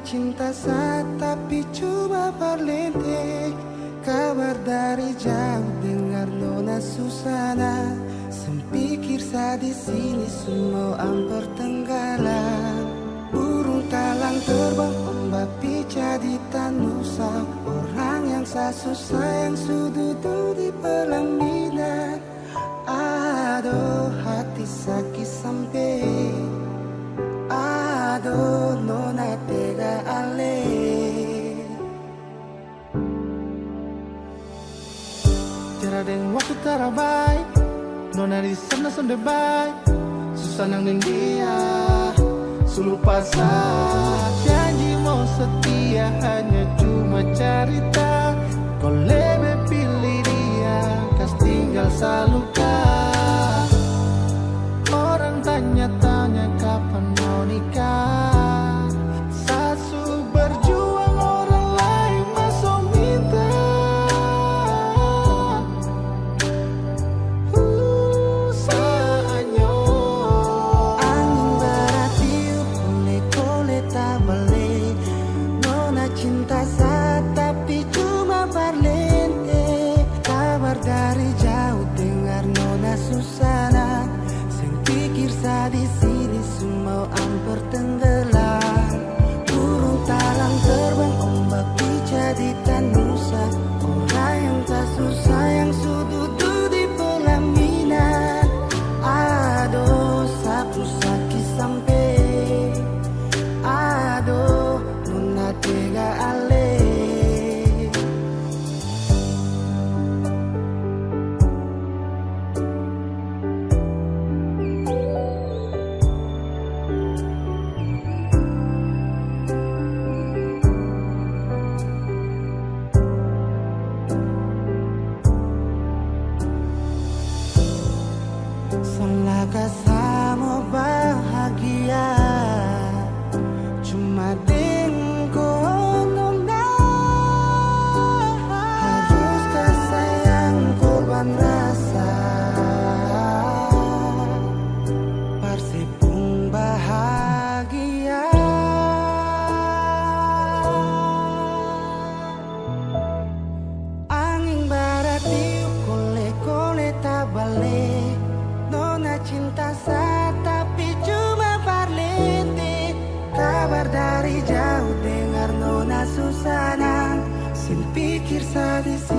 cinta saat tapi cuma parlente. Kabar dari jauh dengar nona Susana. Sempikir saat di sini semua ampar tenggelam. Burung talang terbang ombak pica di tanusa. Orang yang susah yang sududu di pelaminan. Aduh hati sakit sampai. Aduh nona tega ale. Jara deng waktu terabai. Nona di sana sonde baik. Susah nang deng dia. Sulu pasang janji mau setia hanya cuma cerita. Kau lebih pilih dia, kas tinggal salukah. Orang tanya-tanya kapan mau nikah. Sasu berjuang orang lain masuk minta. Saatnya angin berat tiup kole-kole tak balik. Nona cinta saat tapi cuma parlente. Kabar dari jauh dengar nona Susana. Sing pikir saat di sini semua ampar tenggelam. Burung talang terbang ombak pica di tanusa. Orang yang tak susah yang sududu di pelaminan. Aduh sapu sakit sampai. Aduh nona tega ale. Salahkah sama bahagia cuma dengan nona. Haruskah sayang korban rasa parsepung bahagia. Angin barat tiup kole-kole tak balik. Nona cinta saat tapi cuma parlente. Kabar dari jauh dengar nona Susana. Sin pikir saat di sini